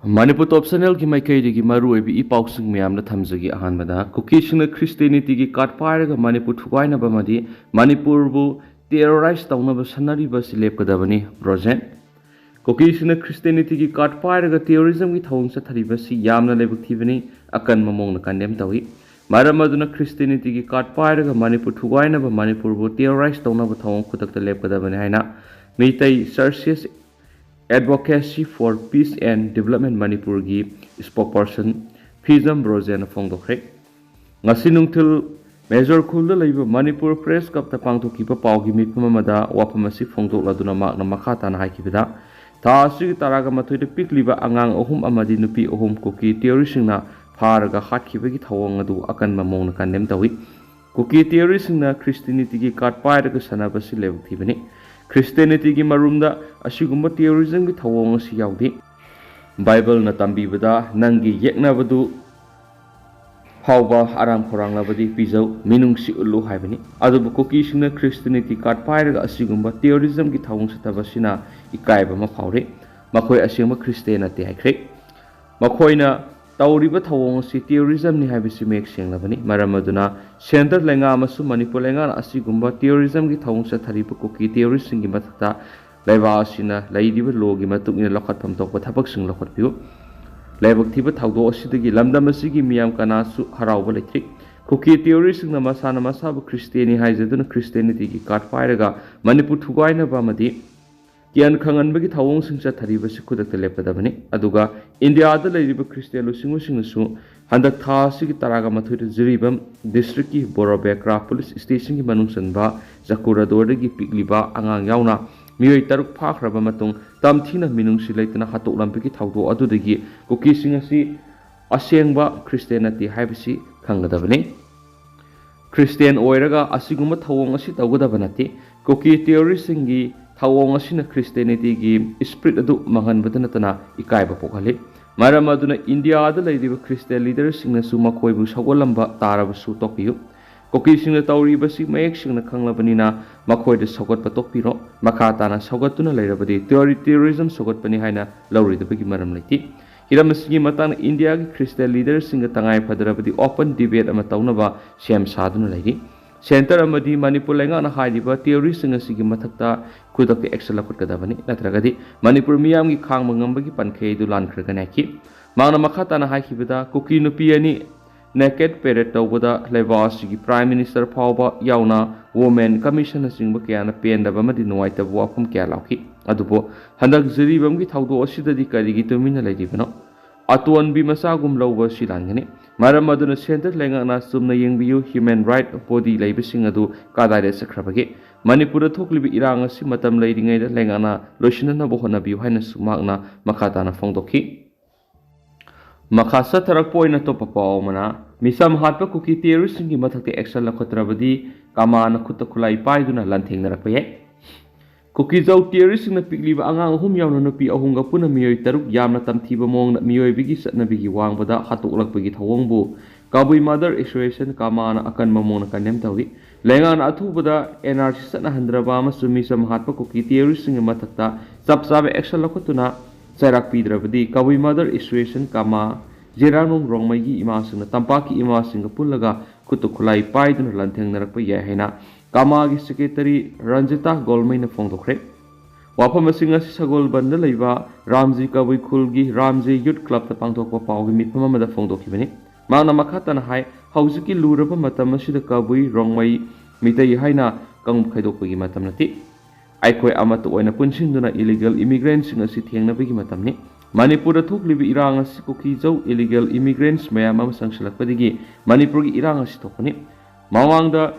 Manipur top channel ki mai kai gi maru ebi I pausing myam na thamjagi ahan bada kokising Christianity gi kat pairaga Manipur thugai na bamadi Manipur bu terrorize tawna ba sanari ba silep kadabani project kokising Christianity gi kat pairaga terrorism gi thawng sa thari ba si yamna lebuk thibani akan mamong na kandem tawi maram aduna Christianity gi kat pairaga Manipur thugai na ba Manipur bu terrorize tawna ba thawng khutak ta lep kadabani haina mitai searches Advocacy for Peace and Development Manipur gi spokesperson Fizam Brozen Fongdokre ngasi nungthil Major Khulda leiba Manipur Press Cup ta pangthokiba pawgi mipamada wapamasi fongdokladuna makna makha tana haikibida tha asigi taraga mathoide pikliba angang ohum amadi nupi ohum koki terrorisingna pharaga hatkibagi thawang adu akan mamongna kandem tawi koki terrorisingna Christianity gi kat pairaga sanabasi lebuk thibani Christianity gi marumda asigumba terrorism gi thawong asi yaudi Bible na tambibada nangi yeknabadu phawba aram khorang labadi pijau minungsi ulu haibani adubu kokisingna Christianity kat pairaga asigumba terrorism gi thawong satabasina ikaiba ma phawre makhoi asingma Christian ate haikre makhoina tawriba thawong si terrorism ni haibisi mek senglabani maramaduna center lenga amasu Manipur lenga asigumba terrorism gi thawong sa thariba koki terrorism gi mathata laiba asina laidiba logi matukina lokhatham tokpa thabak sing lokhatpiu laibak thiba thawdo asidagi lamdam asigi miyam kanasu harauba leitri koki terrorism na masana masabu Christiani haijaduna Christianity gi kat pairaga Manipur thugaina ba madi kian khangan bagi thawong singcha thariba sikudakta lepkadabani aduga India da leiriba Christian lusingu singsu handak tha sigi taraga mathuida jiribam district ki Borobekra police station ki manungsanba Jakura dordagi pikliba angang yauna miyoi taruk phakraba matung tamthina minungsi leitana hatok lampiki thawdo adudagi koki singasi asengba Christianity haibisi khangadabani Christian oiraga asiguma thawong asi tawgadabanati koki terrorist singi thawong asina Christianity gi spirit adu mangan badanatana ikaiba pokhali maram aduna India da leidiba Christian leaders singna su makhoibu sagolamba tarabasu topiyu koki singna tawriba si mayek singna khanglabanina makhoida sagot patokpiro makhatana sagatuna leirabadi terrorism sagatpani haina lauridabagi maram leiti hiramsigi matang India gi Christian leaders singa tangai phadarabadi open debate ama tawnaba sem saduna leiri Center amadi Manipur lenga na haidiba terrorist singa sigi mathakta kudakti action lakudkadabani natragadi Manipur miyam gi khangma ngambagi pankhei du lankhraganai ki mangna makhata na haikibada koki nupi ani naked parade tawbada levas gi prime minister phawba yauna women commission singba kyana pendaba madi nuaita wafum kya lauki adubo handak jiribam gi thawdo asidadi karigi tumina leidibano Atuan bi masagum lawba silangani maram aduna center lenga na sumna yengbiu human right body leibising adu kadaire sakrabagi Manipur thoklibi irang asi matam leiringai da lenga na loisina na bohona biu haina sumakna makata na fongdoki makhasa tarak poina to papaw mana misam hatpa kuki terrorist gi mathakte action la khotrabadi kama na khutta khulai paiduna lantheng narakpaye Koki zau terrorist na pikliba angang hum yauna nupi ahunga puna miyoi taruk yamna tamthiba mong na miyoi bigi satna bigi wangbada hatuk bagi thawongbu kabui mother association kamana akan mamong na kanem tawi lenga na athubada NRC satna handraba ama sumi sam hatpa koki terrorist nga mathakta sapsabe action lakotuna chairak pidrabadi kabui mother association kama jeranong rongmai gi imasing na tampaki imasing pullaga kutukulai paiduna lantheng narakpa ya haina Kamagi Secretary Ranjita Golmaina Fongdokre Wapamasing si Sagol Banda Leiba Ramji Kabui Kulgi Ramji Youth Club ta pangthokpa pawgi mipamamada fongdokibani Mana makhatan hai hauziki luraba matamasida kabui rongmai mitai haina kang khaidokpagi matamnati Aikoi amatu oina punsinduna illegal immigrants ngasi thengnabagi matamni Manipur thoklibi irang asi koki jau illegal immigrants mayam am sangsalakpadigi Manipur gi irang asi thokani mawangda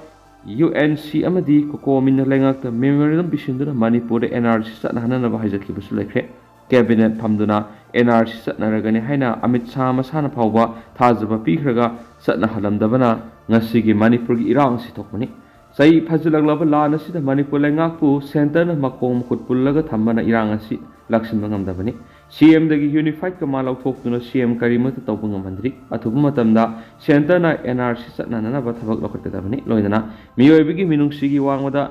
UNC amadi kokomin lengakta memorandum bisinduna Manipur NRC satna hanana bahajaki busu lekre cabinet phamduna NRC satna ragani haina Amit Shah masana phawba thajaba pikhraga satna halamdabana ngasigi Manipur gi irang si thokmani sai phajulaglaba lana sida Manipur lengakpu center na makom khutpullaga thambana irang asi laksin bangamdabani CM dagi unified kamal authokduna CM karimata tawbanga mandri athubu matamda center na NRC satna nana ba thabak lokatadabani loinana miyoi bigi minungsigi wangwada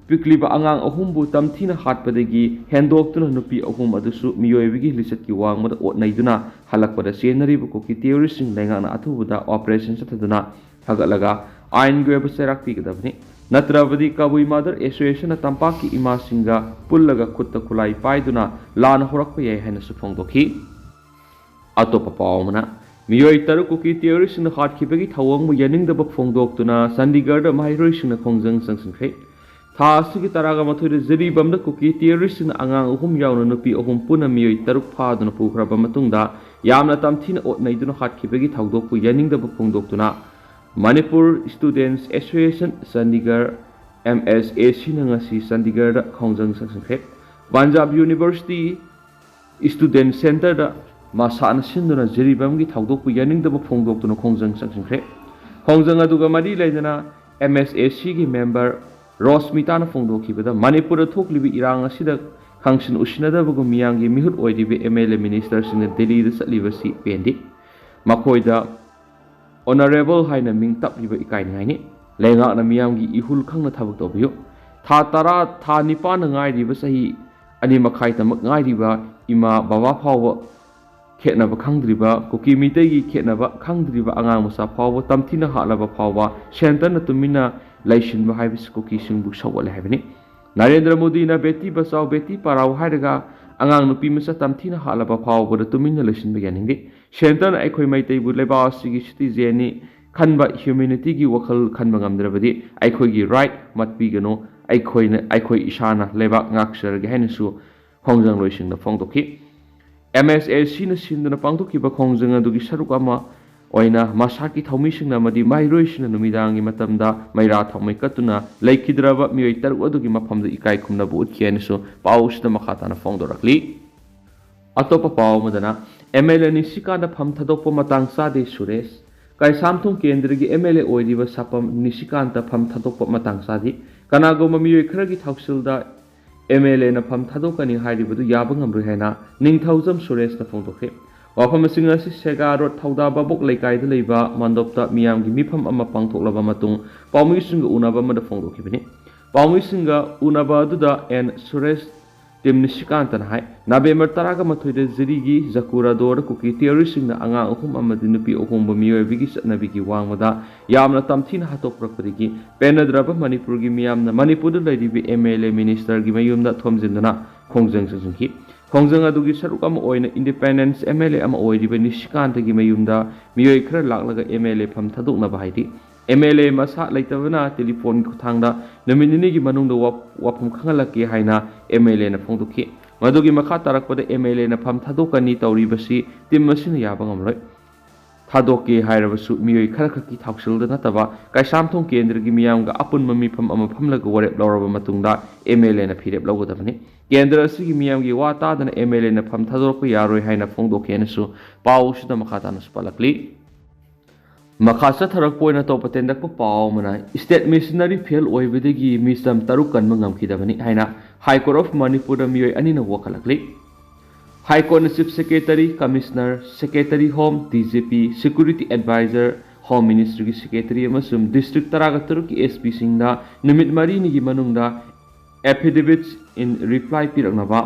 ꯄꯤꯛꯂꯤꯕ ꯑꯉꯥꯡ ꯑꯍꯨꯝꯕꯨ ꯇꯝꯊꯤꯅ ꯍꯥꯠꯄꯗꯒꯤ ꯍꯦꯟꯗꯣꯛꯇꯨꯅ ꯅꯨꯄꯤ ꯑꯍꯨꯝ ꯑꯗꯨꯁꯨ ꯃꯤꯑꯣꯏꯕꯒꯤ ꯂꯤꯆꯠꯀꯤ ꯋꯥꯡꯃꯗ ꯑꯣꯠꯅꯩꯗꯨꯅ ꯍꯜꯂꯛꯄꯗ ꯆꯦꯟꯅꯔꯤꯕ cookie ꯇꯦꯔꯣꯔꯤꯁꯁꯤꯡ ꯂꯩꯉꯥꯛꯅ ꯑꯊꯨꯕꯗ ꯑꯣꯄꯔꯦꯁꯟ ꯆꯠꯊꯗꯨꯅ ꯐꯒꯠꯂꯒ ꯑꯥꯏꯟꯒꯤ ꯑꯣꯏꯕ ꯆꯩꯔꯥꯛ ꯄꯤꯒꯗꯕꯅꯤ ꯅꯠꯇ꯭ꯔꯕꯗꯤ ꯀꯕꯨꯏ ꯃꯥꯗꯔ ꯑꯦꯁꯣꯁꯤꯌꯦꯁꯟꯅ ꯇꯝꯄꯥꯛꯀꯤ ꯏꯃꯥꯁꯤꯡꯒ ꯄꯨꯜꯂꯒ ꯈꯨꯠꯇ ꯈꯨꯠꯂꯥꯏ ꯄꯥꯏꯗꯨꯅ ꯂꯥꯟ ꯍꯧꯔꯛꯄ ꯌꯥꯏ ꯍꯥꯏꯅꯁꯨ ꯐꯣꯡꯗꯣꯛꯈꯤ ꯑꯇꯣꯞꯄ ꯄꯥꯎ ꯑꯃꯅ ꯃꯤꯑꯣꯏ ꯇꯔꯨꯛ ꯀꯨꯀꯤ ꯇꯦꯔꯣꯔꯤꯁꯁꯤꯡꯅ ꯍꯥꯠꯈꯤꯕꯒꯤ ꯊꯧꯑꯣꯡꯕꯨ ꯌꯥꯅꯤꯡꯗꯕ ꯐꯣꯡꯗꯣꯛꯇꯨꯅ ꯆꯥꯟꯗꯤꯒꯔꯗ ꯃꯍꯩꯔꯣꯏꯁꯤꯡꯅ ꯈꯣꯡꯖꯪ ꯆꯪꯁꯤꯟꯈ꯭ꯔꯦ ꯊꯥ ꯑꯁꯤꯒꯤ 18ꯗ ꯖꯤꯔꯤꯕꯝꯗ ꯀꯨꯀꯤ ꯇꯦꯔꯣꯔꯤꯁꯁꯤꯡꯅ ꯑꯉꯥꯡ ꯑꯍꯨꯝ ꯌꯥꯎꯅ ꯅꯨꯄꯤ ꯑꯍꯨꯝ ꯄꯨꯟꯅ ꯃꯤꯑꯣꯏ ꯇꯔꯨꯛ ꯐꯥꯗꯨꯅ ꯄꯨꯈ꯭ꯔꯕ ꯃꯇꯨꯡꯗ ꯌꯥꯝꯅ ꯇꯝꯊꯤꯅ ꯑꯣꯠꯅꯩꯗꯨꯅ ꯍꯥꯠꯈꯤꯕꯒꯤ ꯊꯧꯗꯣꯛꯄꯨ ꯌꯥꯅꯤꯡꯗꯕ ꯐꯣꯡꯗꯣꯛꯇꯨꯅ ꯃꯅꯤꯄꯨꯔ ꯁ꯭ꯇꯨꯗꯦꯟꯠꯁ ꯑꯦꯁꯣꯁꯤꯌꯦꯁꯟ ꯆꯥꯟꯗꯤꯒꯔ MSACꯅ ꯉꯁꯤ ꯆꯥꯟꯗꯤꯒꯔꯗ ꯈꯣꯡꯖꯪ ꯆꯪꯁꯤꯟꯈ꯭ꯔꯦ ꯄꯟꯖꯥꯕ ꯌꯨꯅꯤꯚꯔꯁꯤꯇꯤ ꯁ꯭ꯇꯨꯗꯦꯟꯠ ꯁꯦꯟꯇꯔꯗ ꯃꯁꯥꯅ ꯁꯤꯟꯗꯨꯅ ꯖꯤꯔꯤꯕꯝꯒꯤ ꯊꯧꯗꯣꯛꯄꯨ ꯌꯥꯅꯤꯡꯗꯕ ꯐꯣꯡꯗꯣꯛꯇꯨꯅ ꯈꯣꯡꯖꯪ ꯆꯪꯁꯤꯟꯈ꯭ꯔꯦ ꯈꯣꯡꯖꯪ ꯑꯗꯨꯒ ꯃꯔꯤ ꯂꯩꯅꯅ MSACꯒꯤ ꯃꯦꯝꯕꯔ ꯔꯣꯁꯃꯤꯇꯥꯅ ꯐꯣꯡꯗꯣꯛꯈꯤꯕꯗ ꯃꯅꯤꯄꯨꯔꯗ ꯊꯣꯛꯂꯤꯕ ꯏꯔꯥꯡ ꯑꯁꯤꯗ ꯈꯪꯁꯤꯟ ꯎꯁꯤꯟꯅꯗꯕꯒꯨꯝ ꯃꯤꯌꯥꯝꯒꯤ ꯃꯤꯍꯨꯠ ꯑꯣꯏꯔꯤꯕ MLA ꯃꯤꯅꯤꯁꯇꯔꯁꯤꯡꯅ ꯗꯦꯜꯂꯤꯗ ꯆꯠꯂꯤꯕꯁꯤ ꯄꯦꯟꯗꯦ ꯃꯈꯣꯏꯗ ꯑꯣꯅꯔꯦꯕꯜ ꯍꯥꯏꯅ ꯃꯤꯡ ꯇꯞꯂꯤꯕ ꯏꯀꯥꯏꯅꯤꯡꯉꯥꯏꯅꯤ ꯂꯩꯉꯥꯛꯅ ꯃꯤꯌꯥꯝꯒꯤ ꯏꯍꯨꯜ ꯈꯪꯅ ꯊꯕꯛ ꯇꯧꯕꯤꯌꯨ ꯊꯥ 9ꯅ ꯉꯥꯏꯔꯤꯕ ꯆꯍꯤ 2.5 ꯉꯥꯏꯔꯤꯕ ꯏꯃꯥ ꯕꯕꯥ ꯐꯥꯎꯕ ꯈꯦꯠꯅꯕ ꯈꯪꯗ꯭ꯔꯤꯕ ꯀꯨꯀꯤ ꯃꯤꯇꯩꯒꯤ ꯈꯦꯠꯅꯕ ꯈꯪꯗ꯭ꯔꯤꯕ ꯑꯉꯥꯡ ꯃꯆꯥ ꯐꯥꯎꯕ ꯇꯝꯊꯤꯅ ꯍꯥꯠꯂꯕ ꯐꯥꯎꯕ ꯁꯦꯟꯇꯔꯅ ꯇꯨꯃꯤꯟꯅ ꯂꯩꯁꯤꯟꯕ ꯍꯥꯏꯕꯁꯤ ꯀꯨꯀꯤꯁꯤꯡꯕꯨ ꯁꯧꯒꯠꯂꯦ ꯍꯥꯏꯕꯅꯤ ꯅꯔꯦꯟꯗ꯭ꯔ ꯃꯣꯗꯤꯅ ꯕꯦꯇꯤ ꯕꯆꯥꯎ ꯕꯦꯇꯤ ꯄꯔꯥꯎ ꯍꯥꯏꯔꯒ ꯑꯉꯥꯡ ꯅꯨꯄꯤ ꯃꯆꯥ ꯇꯝꯊꯤꯅ ꯍꯥꯠꯂꯕ ꯐꯥꯎꯕꯗ ꯇꯨꯃꯤꯟꯅ ꯂꯩꯁꯤꯟꯕ ꯌꯥꯅꯤꯡꯗꯦ ꯁꯦꯟꯇꯔꯅ ꯑꯩꯈꯣꯏ ꯃꯩꯇꯩꯕꯨ ꯂꯩꯕꯥꯛ ꯑꯁꯤꯒꯤ ꯁꯤꯇꯤꯖꯦꯟꯅꯤ ꯈꯟꯕ ꯍ꯭ꯌꯨꯃꯦꯅꯤꯇꯤꯒꯤ ꯋꯥꯈꯜ ꯈꯟꯕ ꯉꯝꯗ꯭ꯔꯕꯗꯤ ꯑꯩꯈꯣꯏꯒꯤ ꯔꯥꯏꯠ ꯃꯠꯄꯤꯒꯅꯨ ꯑꯩꯈꯣꯏ ꯏꯁꯥꯅ ꯂꯩꯕꯥꯛ ꯉꯥꯛꯆꯔꯒꯦ ꯍꯥꯏꯅꯁꯨ ꯈꯣꯡꯖꯪ ꯂꯣꯏꯁꯤꯡꯅ ꯐꯣꯡꯗꯣꯛꯈꯤ MSACꯅ ꯁꯤꯟꯗꯨꯅ ꯄꯥꯡꯊꯣꯛꯈꯤꯕ ꯈꯣꯡꯖꯪ ꯑꯗꯨꯒꯤ ꯁꯔꯨꯛ ꯑꯃ ꯑꯣꯏꯅ ꯃꯁꯥꯒꯤ ꯊꯧꯃꯤꯁꯤꯡꯅ ꯑꯃꯗꯤ ꯃꯍꯩꯔꯣꯏꯁꯤꯡꯅ ꯅꯨꯃꯤꯗꯥꯡꯒꯤ ꯃꯇꯝꯗ ꯃꯩꯔꯥ ꯊꯥꯎꯃꯩ ꯀꯠꯇꯨꯅ ꯂꯩꯈꯤꯗ꯭ꯔꯕ ꯃꯤꯑꯣꯏ ꯇꯔꯨꯛ ꯑꯗꯨꯒꯤ ꯃꯐꯝꯗ ꯏꯀꯥꯏ ꯈꯨꯝꯅꯕ ꯎꯠꯈꯤ ꯍꯥꯏꯅꯁꯨ ꯄꯥꯎ ꯑꯁꯤꯗ ꯃꯈꯥ ꯇꯥꯅ ꯐꯣꯡꯗꯣꯔꯛꯂꯤ ꯑꯇꯣꯞꯄ ꯄꯥꯎ ꯑꯃꯗꯅ MLA ꯅꯤꯁꯤꯀꯥꯟꯇ ꯐꯝ ꯊꯥꯗꯣꯛꯄ ꯃꯇꯥꯡ ꯆꯥꯗꯦ ꯁꯨꯔꯦꯁ ꯀꯩꯁꯥꯝꯊꯣꯡ ꯀꯦꯟꯗ꯭ꯔꯒꯤ MLA ꯑꯣꯏꯔꯤꯕ ꯁꯥꯄꯝ ꯅꯤꯁꯤꯀꯥꯟꯇ ꯐꯝ ꯊꯥꯗꯣꯛꯄ ꯃꯇꯥꯡ ꯆꯥꯗꯦ ꯀꯅꯥꯒꯨꯝꯕ ꯃꯤꯑꯣꯏ ꯈꯔꯒꯤ ꯊꯧꯁꯤꯜꯗ MLAꯅ ꯐꯝ ꯊꯥꯗꯣꯛꯀꯅꯤ ꯍꯥꯏꯔꯤꯕꯗꯨ ꯌꯥꯕ ꯉꯝꯔꯣꯏ ꯍꯥꯏꯅ ꯅꯤꯡꯊꯧꯖꯝ ꯁꯨꯔꯦꯁꯅ ꯐꯣꯡꯗꯣꯛꯈꯤ ꯋꯥꯐꯝꯁꯤꯡ ꯑꯁꯤ ꯁꯦꯒꯥ ꯔꯣꯗ ꯊꯧꯗꯥꯕꯥꯕꯣꯛ ꯂꯩꯀꯥꯏꯗ ꯂꯩꯕ ꯃꯟꯗꯣꯞꯇ ꯃꯤꯌꯥꯝꯒꯤ ꯃꯤꯐꯝ ꯑꯃ ꯄꯥꯡꯊꯣꯛꯂꯕ ꯃꯇꯨꯡ ꯄꯥꯎꯃꯤꯁꯤꯡꯒ ꯎꯅꯕ ꯑꯃꯗ ꯐꯣꯡꯗꯣꯛꯈꯤꯕꯅꯤ ꯄꯥꯎꯃꯤꯁꯤꯡꯒ ꯎꯅꯕ ꯑꯗꯨꯗ ꯁꯨꯔꯦꯁ ꯇꯤꯝ ꯅꯤꯁꯤꯀꯥꯟꯇꯅ ꯍꯥꯏ ꯅꯕꯦꯝꯕꯔ 18ꯗ ꯖꯤꯔꯤꯒꯤ ꯖꯀꯨꯔꯥꯗꯣꯔꯗ ꯀꯨꯀꯤ ꯇꯦꯔꯣꯔꯤꯁꯁꯤꯡꯅ ꯑꯉꯥꯡ ꯑꯍꯨꯝ ꯑꯃꯗꯤ ꯅꯨꯄꯤ ꯑꯍꯨꯝꯕꯨ ꯃꯤꯑꯣꯏꯕꯒꯤ ꯆꯠꯅꯕꯤꯒꯤ ꯋꯥꯡꯃꯗ ꯌꯥꯝꯅ ꯇꯝꯊꯤꯅ ꯍꯥꯠꯇꯣꯛꯄꯗꯒꯤ ꯄꯦꯟꯅꯗ꯭ꯔꯕ ꯃꯅꯤꯄꯨꯔꯒꯤ ꯃꯤꯌꯥꯝꯅ ꯃꯅꯤꯄꯨꯔꯗ ꯂꯩꯔꯤꯕ MLA ꯃꯤꯅꯤꯁꯇꯔꯒꯤ ꯃꯌꯨꯝꯗ ꯊꯣꯝꯖꯤꯟꯗꯨꯅ ꯈꯣꯡꯖꯪ ꯆꯪꯁꯤꯟꯈꯤ ꯈꯣꯡꯖꯪ ꯑꯗꯨꯒꯤ ꯁꯔꯨꯛ ꯑꯃ ꯑꯣꯏꯅ ꯏꯟꯗꯤꯄꯦꯟꯗꯦꯟꯁ MLA ꯑꯃ ꯑꯣꯏꯔꯤꯕ ꯅꯤꯁꯤꯀꯥꯟꯇꯒꯤ ꯃꯌꯨꯝꯗ ꯃꯤꯑꯣꯏ ꯈꯔ ꯂꯥꯛꯂꯒ MLA ꯐꯝ ꯊꯥꯗꯣꯛꯅꯕ ꯍꯥꯏꯔꯤ MLA ꯃꯁꯥ ꯂꯩꯇꯕꯅ ꯇꯦꯂꯤꯐꯣꯟꯒꯤ ꯈꯨꯠꯊꯥꯡꯗ ꯅꯨꯃꯤꯠ 2ꯒꯤ ꯃꯅꯨꯡꯗ ꯋꯥꯐꯝ ꯈꯪꯍꯜꯂꯛꯀꯦ ꯍꯥꯏꯅ MLAꯅ ꯐꯣꯡꯗꯣꯛꯈꯤ ꯃꯗꯨꯒꯤ ꯃꯈꯥ ꯇꯥꯔꯛꯄꯗ MLAꯅ ꯐꯝ ꯊꯥꯗꯣꯛꯀꯅꯤ ꯇꯧꯔꯤꯕꯁꯤ ꯇꯤꯝ ꯑꯁꯤꯅ ꯌꯥꯕ ꯉꯝꯂꯣꯏ ꯊꯥꯗꯣꯛꯀꯦ ꯍꯥꯏꯔꯕꯁꯨ ꯃꯤꯑꯣꯏ ꯈꯔꯈꯛꯀꯤ ꯊꯧꯁꯤꯜꯗ ꯅꯠꯇꯕ ꯀꯩꯁꯥꯝꯊꯣꯡ ꯀꯦꯟꯗ꯭ꯔꯒꯤ ꯃꯤꯌꯥꯝꯒ ꯑꯄꯨꯟꯕ ꯃꯤꯐꯝ ꯑꯃ ꯐꯝꯂꯒ ꯋꯥꯔꯦꯞ ꯂꯧꯔꯕ ꯃꯇꯨꯡꯗ MLAꯅ ꯐꯤꯔꯦꯞ ꯂꯧꯒꯗꯕꯅꯤ ꯀꯦꯟꯗ꯭ꯔ ꯑꯁꯤꯒꯤ ꯃꯤꯌꯥꯝꯒꯤ ꯋꯥ ꯇꯥꯗꯅ MLAꯅ ꯐꯝ ꯊꯥꯗꯣꯔꯛꯄ ꯌꯥꯔꯣꯏ ꯍꯥꯏꯅ ꯐꯣꯡꯗꯣꯛꯈꯤꯅꯁꯨ ꯄꯥꯎ ꯑꯁꯤꯗ ꯃꯈꯥ ꯇꯥꯅꯁꯨ ꯄꯜꯂꯛꯂꯤ ꯃꯈꯥ ꯆꯠꯊꯔꯛꯄ ꯑꯣꯏꯅ ꯑꯇꯣꯞꯄ ꯇꯦꯟꯗꯛꯄ ꯄꯥꯎ ꯑꯃꯅ ꯁ꯭ꯇꯦꯠ ꯃꯤꯁꯅꯔꯤ ꯐꯦꯜ ꯑꯣꯏꯕꯗꯒꯤ ꯃꯤꯆꯝ 6 ꯀꯟꯕ ꯉꯝꯈꯤꯗꯕꯅꯤ ꯍꯥꯏꯅ ꯍꯥꯏ ꯀꯣꯔꯠ ꯑꯣꯐ ꯃꯅꯤꯄꯨꯔꯗ ꯃꯤꯑꯣꯏ 2ꯅ ꯋꯥꯀꯠꯂꯛꯂꯤ ꯍꯥꯏ ꯀꯣꯔꯠꯅ chief secretary commissioner secretary home DGP security adviser home ꯃꯤꯅꯤꯁꯇ꯭ꯔꯤꯒꯤ ꯁꯦꯀ꯭ꯔꯦꯇꯔꯤ ꯑꯃꯁꯨꯡ ꯗꯤꯁꯇ꯭ꯔꯤꯛ 13ꯒꯤ SPꯁꯤꯡꯗ ꯅꯨꯃꯤꯠ 4ꯅꯤꯒꯤ ꯃꯅꯨꯡꯗ ꯑꯦꯐꯤꯗꯦꯚꯤꯠꯁ ꯏꯟ ꯔꯤꯄ꯭ꯂꯥꯏ ꯄꯤꯔꯛꯅꯕ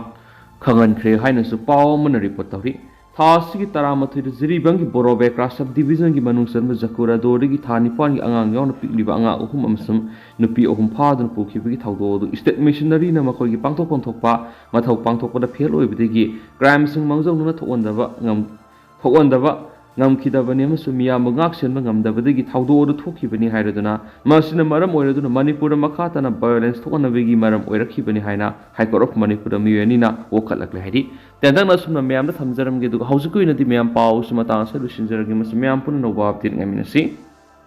ꯈꯪꯍꯟꯈ꯭ꯔꯦ ꯍꯥꯏꯅꯁꯨ ꯄꯥꯎ ꯑꯃꯅ ꯔꯤꯄꯣꯔꯠ ꯇꯧꯔꯤ ꯊꯥ ꯑꯁꯤꯒꯤ 18ꯗ ꯖꯤꯔꯤꯕꯝꯒꯤ ꯕꯣꯔꯣꯕꯦꯀ꯭ꯔꯥ ꯁꯕ ꯗꯤꯚꯤꯖꯟꯒꯤ ꯃꯅꯨꯡ ꯆꯟꯕ ꯖꯀꯨꯔꯥꯗꯣꯔꯗꯒꯤ ꯊꯥ 9ꯒꯤ ꯑꯉꯥꯡ ꯌꯥꯎꯅ ꯄꯤꯛꯂꯤꯕ ꯑꯉꯥꯡ 3 ꯑꯃꯁꯨꯡ ꯅꯨꯄꯤ 3 ꯐꯥꯗꯨꯅ ꯄꯨꯈꯤꯕꯒꯤ ꯊꯧꯗꯣꯛ ꯑꯗꯨ ꯁ꯭ꯇꯦꯠ ꯃꯤꯁꯅꯔꯤꯅ ꯃꯈꯣꯏꯒꯤ ꯄꯥꯡꯊꯣꯛꯐꯝ ꯊꯣꯛꯄ ꯃꯊꯧ ꯄꯥꯡꯊꯣꯛꯄꯗ ꯐꯦꯜ ꯑꯣꯏꯕꯗꯒꯤ ꯀ꯭ꯔꯥꯏꯝꯁꯤꯡ ꯃꯥꯡꯖꯧꯅꯅ ꯊꯣꯛꯍꯟꯗꯕ ꯉꯝꯈꯤꯗꯕꯅꯤ ꯑꯃꯁꯨꯡ ꯃꯤꯌꯥꯝꯕꯨ ꯉꯥꯛꯁꯦꯟꯕ ꯉꯝꯗꯕꯗꯒꯤ ꯊꯧꯗꯣꯛ ꯑꯗꯨ ꯊꯣꯛꯈꯤꯕꯅꯤ ꯍꯥꯏꯔꯗꯨꯅ ꯃꯁꯤꯅ ꯃꯔꯝ ꯑꯣꯏꯔꯗꯨꯅ ꯃꯅꯤꯄꯨꯔꯗ ꯃꯈꯥ ꯇꯥꯅ ꯚꯥꯏꯑꯣꯂꯦꯟꯁ ꯊꯣꯛꯍꯟꯅꯕꯒꯤ ꯃꯔꯝ ꯑꯣꯏꯔꯛꯈꯤꯕꯅꯤ ꯍꯥꯏꯅ ꯍꯥꯏ ꯀꯣꯔꯠ ꯑꯣꯐ ꯃꯅꯤꯄꯨꯔꯗ ꯃꯤꯑꯣꯏ 2ꯅ ꯋꯥꯀꯠꯂꯛꯂꯦ ꯍꯥꯏꯔꯤ ꯇꯦꯟꯗꯛꯅ ꯑꯁꯨꯝꯅ ꯃꯌꯥꯝꯗ ꯊꯝꯖꯔꯝꯒꯦ ꯑꯗꯨꯒ ꯍꯧꯖꯤꯛꯀꯤ ꯑꯣꯏꯅꯗꯤ ꯃꯌꯥꯝ ꯄꯥꯎ ꯑꯁꯤ ꯃꯇꯥꯡ ꯑꯁꯤꯗ ꯂꯣꯏꯁꯤꯟꯖꯔꯒꯦ ꯃꯁꯤ ꯃꯌꯥꯝ ꯄꯨꯟꯅ ꯅꯧꯕ ꯑꯞꯗꯦꯠ ꯉꯥꯏꯃꯤꯟꯅꯁꯤ